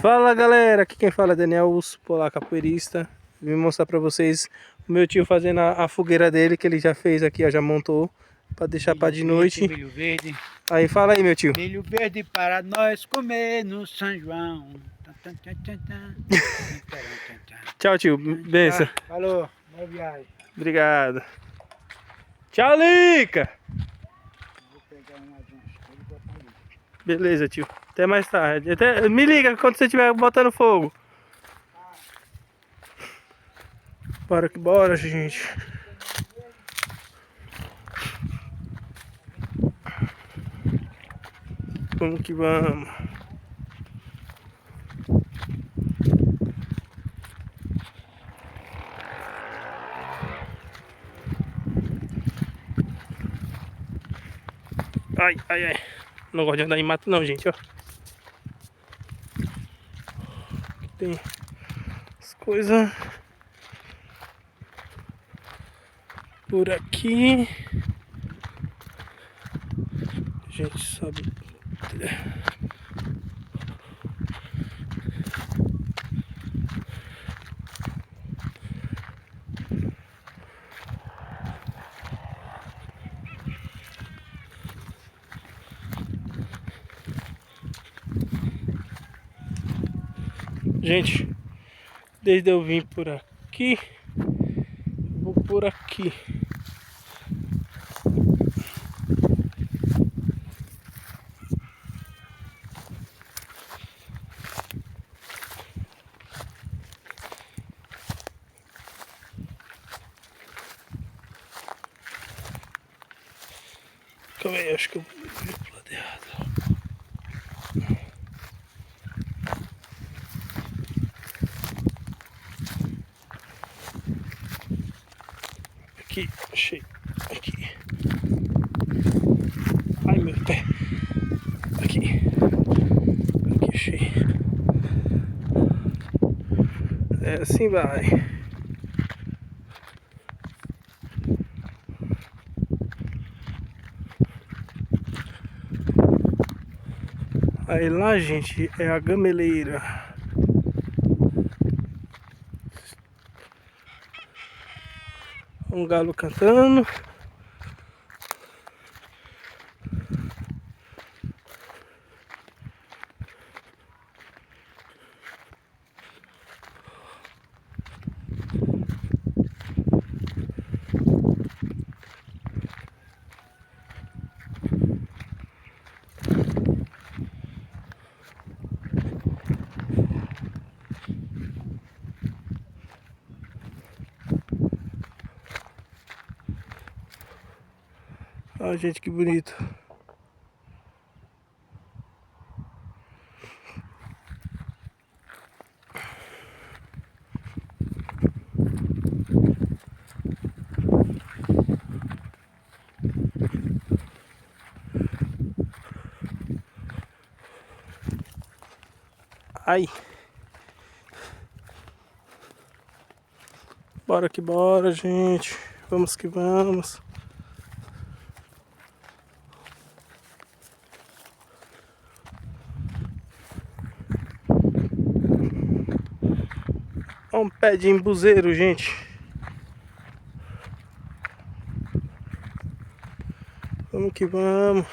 Fala galera, aqui quem fala é Daniel Urso Polar Capoeirista. Vim mostrar pra vocês o meu tio fazendo a fogueira dele, que ele já fez aqui, ó, já montou pra deixar pra de noite. Milho verde. Aí fala aí, meu tio. Milho verde para nós comer no São João. Tchau, tio. Benção. Falou, boa viagem. Obrigado. Tchau, Lica. Vou pegar uma de uns e botar ali. Beleza, tio. Até mais tarde. Me liga quando você estiver botando fogo. Bora que bora, gente. Vamos que vamos. Ai, ai, ai. Não gosto de andar em mato não, gente, ó. Tem as coisas por aqui. A gente sobe. Gente, desde eu vim por aqui, vou por aqui. Calma aí, acho que eu vi pro lado errado. Aqui, achei. Aqui. Ai, meu pé. Aqui. Aqui, achei. É assim vai. Aí lá, gente, é a gameleira. Um galo cantando. Olha, gente, que bonito. Ai. Bora que bora, gente. Vamos que vamos. Olha um pé de embuzeiro, gente. Vamos que vamos.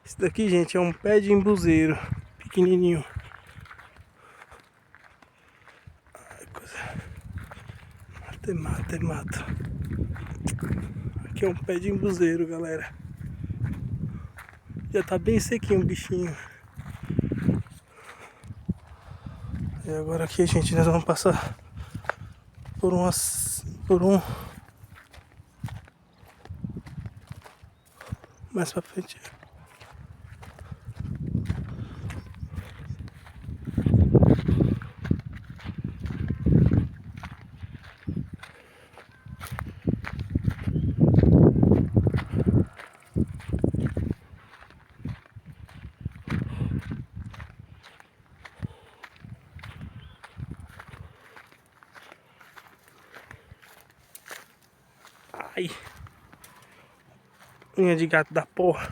Esse daqui, gente, é um pé de embuzeiro. Pequenininho. Ai, coisa. Mata, mata. Aqui é um pé de embuzeiro, galera. Já tá bem sequinho o bichinho. E agora aqui, gente, nós vamos passar por um mais pra frente. Ai. Unha de gato da porra.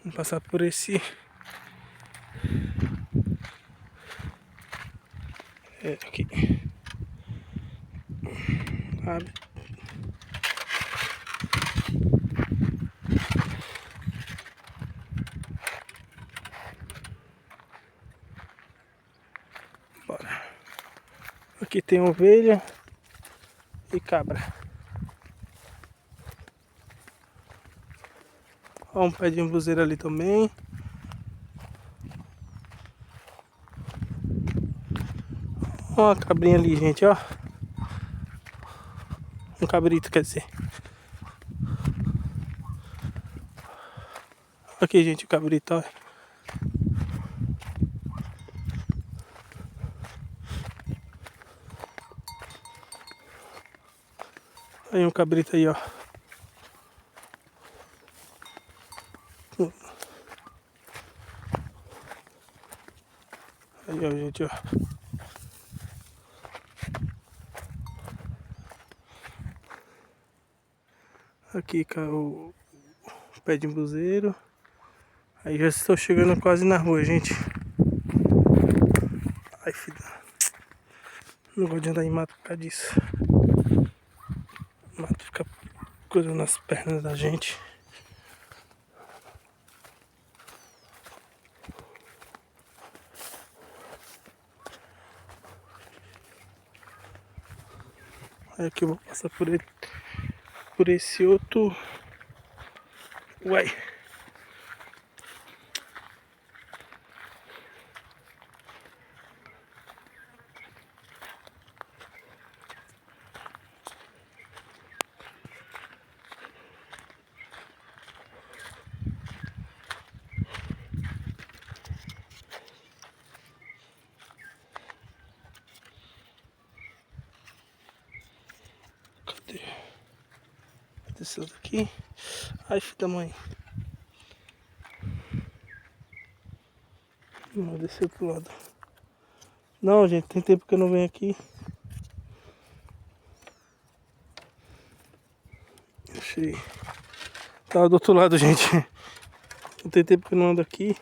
Vamos passar por esse... aqui. Abre. Bora. Aqui tem ovelha e cabra. Ó, um pé de embuzeiro ali também. Ó uma cabrinha ali, gente, ó. Um cabrito, quer dizer. Aqui, gente, o cabrito, ó. Aí um cabrito aí, ó. Aí, ó, gente, ó. Aqui, o pé de embuzeiro. Aí já estou chegando quase na rua, gente. Ai, filho. Não gosto de andar em mato por causa disso. O mato fica coisando nas pernas da gente. Aí aqui eu vou passar por esse outro. Uai. Cadê? Cadê esse outro aqui? Ai, filho da mãe. Vou descer pro lado. Não, gente, tem tempo que eu não venho aqui. Achei. Tava do outro lado, gente. Não tem tempo que eu não ando aqui.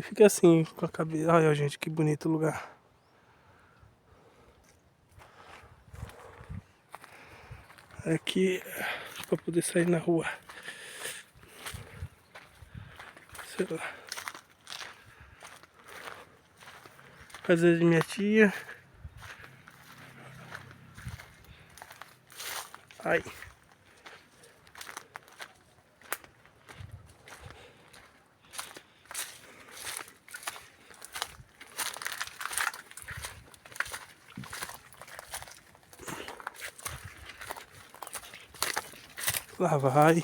Fica assim, com a cabeça. Olha, gente, que bonito lugar. Aqui, pra poder sair na rua. Sei lá. Casa de minha tia. Ai. Lá vai.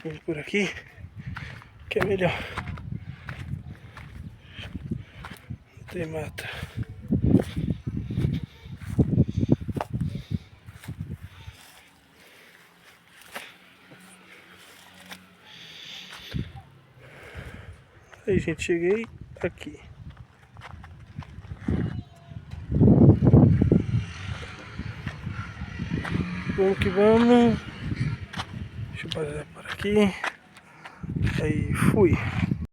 Vamos por aqui, que é melhor. Não tem mata. Aí, gente, cheguei aqui. Vamos que vamos. Deixa eu passar por aqui. Aí, fui.